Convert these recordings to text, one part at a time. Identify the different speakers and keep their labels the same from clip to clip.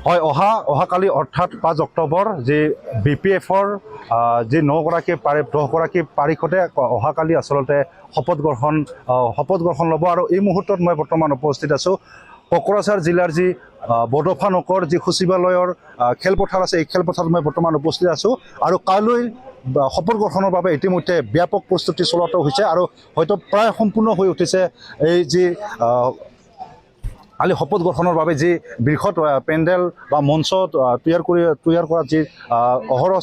Speaker 1: হয় অহাকালি অৰ্থাৎ 5 অক্টোবৰ যে BPFৰ যে 10গৰাকী পাৰিষদে অহাকালি আচলতে শপত গ্ৰহণ ল'ব আৰু এই মুহূৰ্তত মই বৰ্তমান উপস্থিত আছোঁ কোকৰাঝাৰ জিলাৰ যি বডফা নকৰ যি সচিবালয়ৰ খেলপথাৰ আছে এই খেলপথাৰত মই বৰ্তমান উপস্থিত আছোঁ আৰু কাইলৈ শপত গ্ৰহণৰ বাবে ইতিমধ্যে ব্যাপক প্ৰস্তুতি চলোৱা হৈছে আৰু হয়তো প্ৰায় সম্পূৰ্ণ হৈ উঠিছে এই যি কালি শপত গ্ৰহণৰ বাবে যি বৃহৎ পেণ্ডেল বা মঞ্চ তৈয়াৰ কৰাৰ যি অহৰহ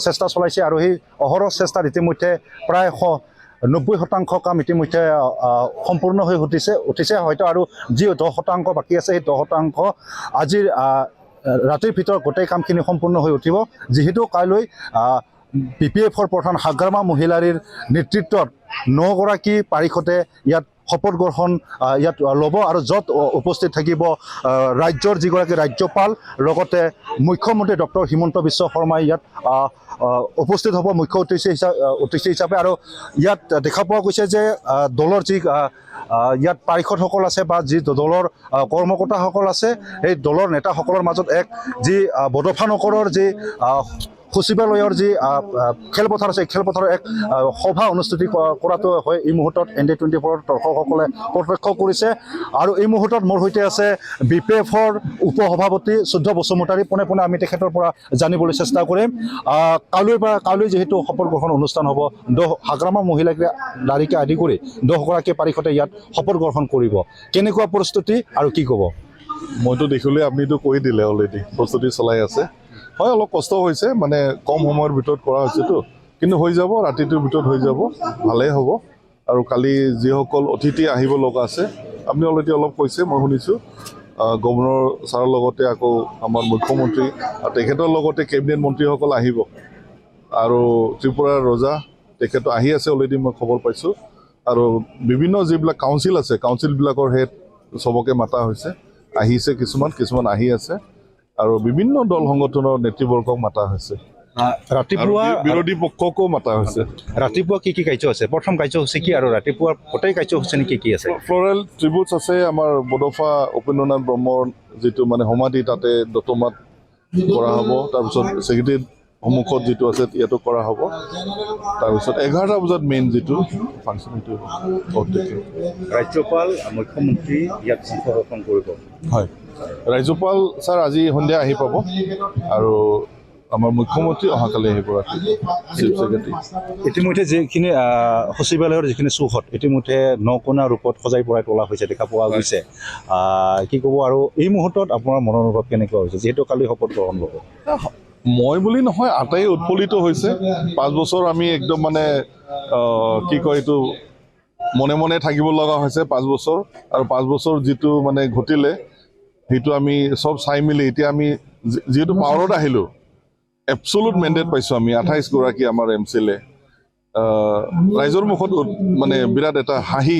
Speaker 1: চেষ্টা চলাইছে আৰু সেই অহৰহ চেষ্টাত ইতিমধ্যে প্ৰায় 90% কাম ইতিমধ্যে সম্পূৰ্ণ হৈ উঠিছে হয়তো আৰু যি 10% বাকী আছে সেই 10% আজিৰ ৰাতিৰ ভিতৰত গোটেই কামখিনি সম্পূৰ্ণ হৈ উঠিব যিহেতু কাইলৈ BPFৰ প্ৰধান হাগ্ৰামা মহিলাৰীৰ নেতৃত্বত 9গৰাকী পাৰিষদে ইয়াত শপত গ্ৰহণ ইয়াত ল'ব আৰু য'ত উপস্থিত থাকিব ৰাজ্যৰ যিগৰাকী ৰাজ্যপাল লগতে মুখ্যমন্ত্ৰী ডক্টৰ হিমন্ত বিশ্ব শৰ্মাই ইয়াত উপস্থিত হ'ব মুখ্য অতিথি হিচাপে আৰু ইয়াত দেখা পোৱা গৈছে যে দলৰ যি ইয়াত পাৰিষদসকল আছে বা যি দলৰ কৰ্মকৰ্তাসকল আছে সেই দলৰ নেতাসকলৰ মাজত এক যি বডফা নগৰৰ যি সচিবালয়ৰ যি খেলপথাৰ আছে খেলপথাৰৰ এক সভা অনুষ্ঠিত কৰাটো হয় এই মুহূৰ্তত ND24 দৰ্শকসকলে প্ৰত্যক্ষ কৰিছে আৰু এই মুহূৰ্তত মোৰ সৈতে আছে BPFৰ উপসভাপতি শুদ্ধ বসুমতাৰী পোনে আমি তেখেতৰ পৰা জানিবলৈ চেষ্টা কৰিম কাইলৈ যিহেতু শপত গ্ৰহণ অনুষ্ঠান হ'ব হাগ্ৰামা মহিলাকে আদি কৰি 10গৰাকী পাৰিষদে ইয়াত শপত গ্ৰহণ কৰিব কেনেকুৱা প্ৰস্তুতি আৰু কি ক'ব
Speaker 2: মইতো দেখিলে আপুনিতো কৈ দিলে অলৰেডি প্ৰস্তুতি চলাই আছে হয় অলপ কষ্ট হৈছে মানে কম সময়ৰ ভিতৰত কৰা হৈছেতো কিন্তু হৈ যাব ৰাতিটোৰ ভিতৰত হৈ যাব ভালেই হ'ব আৰু কালি যিসকল অতিথি আহিব লগা আছে আপুনি অলৰেডি অলপ কৈছে মই শুনিছোঁ গভৰ্ণৰ ছাৰৰ লগতে আকৌ আমাৰ মুখ্যমন্ত্ৰী আৰু তেখেতৰ লগতে কেবিনেট মন্ত্ৰীসকল আহিব আৰু ত্ৰিপুৰাৰ ৰজা তেখেত আহি আছে অলৰেডি মই খবৰ পাইছোঁ আৰু বিভিন্ন যিবিলাক কাউন্সিল আছে কাউন্সিলবিলাকৰ হেড চবকে মাতা হৈছে আহিছে কিছুমান আহি আছে আৰু বিভিন্ন দল সংগঠনৰ নেতৃবৰ্গক মাতা হৈছে
Speaker 1: ৰাতিপুৱা
Speaker 2: বিৰোধী পক্ষকো মাতা হৈছে
Speaker 1: ৰাতিপুৱা কি কাৰ্য আছে প্ৰথম কাৰ্যসূচী কি আৰু ৰাতিপুৱা গোটেই কাৰ্যসূচী কি আছে
Speaker 2: ফ্লৰেল ট্ৰিবিউটছ আছে আমাৰ বডফা উপেন্দ্ৰনাথ ব্ৰহ্মৰ যিটো মানে সমাধি তাতে দতমাত কৰা হ'ব তাৰপিছত ছেক্ৰেটাৰীৰ সন্মুখত যিটো আছে ইয়াতো কৰা হ'ব তাৰপিছত 11টা বজাত মেইন যিটো ফাংচন
Speaker 1: ৰাজ্যপাল মুখ্যমন্ত্ৰী ইয়াত অংশগ্ৰহণ কৰিব
Speaker 2: হয় ৰাজ্যপাল ছাৰ আজি সন্ধিয়া আহি পাব আৰু আমাৰ মুখ্যমন্ত্ৰী অহাকালি আহিব চিফ ছেক্ৰেটাৰী
Speaker 1: ইতিমধ্যে যিখিনি সচিবালয়ৰ যিখিনি চৌহদ ইতিমধ্যে 9কোণা ৰূপত সজাই পৰাই তোলা হৈছে দেখা পোৱা গৈছে কি ক'ব আৰু এই মুহূৰ্তত আপোনাৰ মনৰ অনুভৱ কেনেকুৱা হৈছে যিহেতু কালি শপত গ্ৰহণ ল'ব
Speaker 2: মই বুলি নহয় আটাই উৎফুল্লিত হৈছে 5 বছৰ আমি একদম মানে কি কয় এইটো মনে থাকিব লগা হৈছে 5 বছৰ আৰু 5 বছৰ যিটো মানে ঘটিলে সেইটো আমি সব চাই মিলি এতিয়া আমি যিহেতু পাৱাৰত আহিলোঁ এবছলুট মেণ্ডেট পাইছোঁ আমি 28গৰাকী আমাৰ MCLA ৰাইজৰ মুখত মানে বিৰাট এটা হাঁহি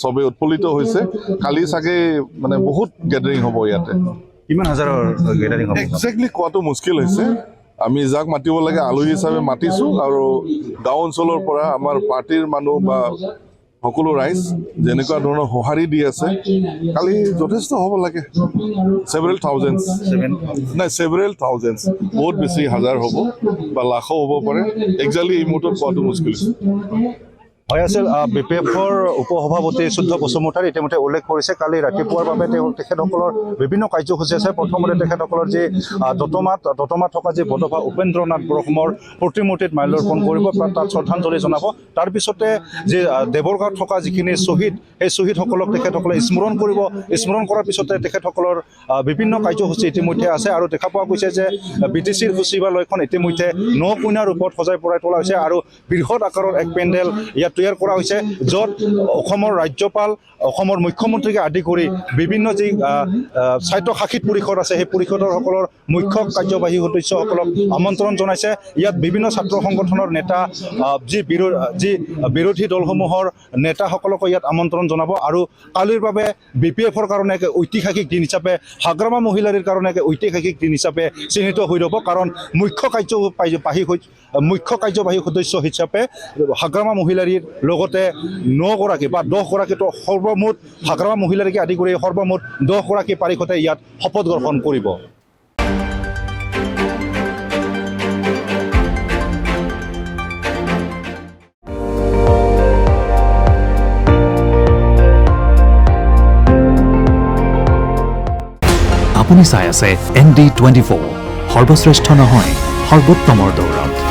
Speaker 2: চবেই উৎফুল্লিত হৈছে কালি চাগে মানে বহুত গেডাৰিং হ'ব ইয়াতে
Speaker 1: কিমান হাজাৰৰ গেডাৰিং হ'ব
Speaker 2: একজেক্টলি কোৱাটো মুস্কিল হৈছে আমি যাক মাতিব লাগে আলহী হিচাপে মাতিছোঁ আৰু গাঁও অঞ্চলৰ পৰা আমাৰ পাৰ্টিৰ মানুহ বা সকলো ৰাইজ যেনেকুৱা ধৰণৰ সঁহাৰি দি আছে কালি যথেষ্ট হ'ব লাগে several thousands বহুত বেছি হাজাৰ হ'ব বা লাখো হ'ব পাৰে একজাক্টলি এই মুহূৰ্তত কোৱাটো মুস্কিল
Speaker 1: হয় আছিল BPFৰ উপসভাপতি শুদ্ধ বসুমতাৰী ইতিমধ্যে উল্লেখ কৰিছে কালি ৰাতিপুৱাৰ বাবে তেখেতসকলৰ বিভিন্ন কাৰ্যসূচী আছে প্ৰথমতে তেখেতসকলৰ যি দতমাত থকা যি বডফা উপেন্দ্ৰনাথ ব্ৰহ্মৰ প্ৰতিমূৰ্তিত মাল্যাৰ্পণ কৰিব তাত শ্ৰদ্ধাঞ্জলি জনাব তাৰপিছতে যি দেৱৰগাঁৱত থকা যিখিনি শ্বহীদ সেই শ্বহীদসকলক তেখেতসকলে স্মৰণ কৰাৰ পিছতে তেখেতসকলৰ বিভিন্ন কাৰ্যসূচী ইতিমধ্যে আছে আৰু দেখা পোৱা গৈছে যে BTCৰ সচিবালয়খন ইতিমধ্যে 9কোণা ৰূপত সজাই পৰাই তোলা হৈছে আৰু বৃহৎ আকাৰৰ এক পেণ্ডেল ইয়াত তৈয়াৰ কৰা হৈছে য'ত অসমৰ ৰাজ্যপাল অসমৰ মুখ্যমন্ত্ৰীকে আদি কৰি বিভিন্ন যি স্বায়ত্তশাসিত পৰিষদ আছে সেই পৰিষদৰ সকলৰ মুখ্য কাৰ্যবাহী সদস্যসকলক আমন্ত্ৰণ জনাইছে ইয়াত বিভিন্ন ছাত্ৰ সংগঠনৰ নেতা যি বিৰোধী দলসমূহৰ নেতাসকলকো ইয়াত আমন্ত্ৰণ জনাব আৰু কালিৰ বাবে BPFৰ কাৰণে এক ঐতিহাসিক দিন হিচাপে হাগ্ৰামা মহিলাৰীৰ কাৰণে এক ঐতিহাসিক দিন হিচাপে চিহ্নিত হৈ ৰ'ব কাৰণ মুখ্য কাৰ্যবাহী সদস্য হিচাপে হাগ্ৰামা মহিলাৰীৰ লগতে 9গৰাকী বা 10গৰাকী তো সৰ্বমুঠ ভাগ্ৰামা মহিলালৈকে আদি কৰি সৰ্বমুঠ 10গৰাকী পাৰিষদে ইয়াত শপত গ্ৰহণ কৰিব।
Speaker 3: আপুনি চাই আছে ND24 সৰ্বশ্ৰেষ্ঠ নহয় সৰ্বোত্তমৰ দৌৰত।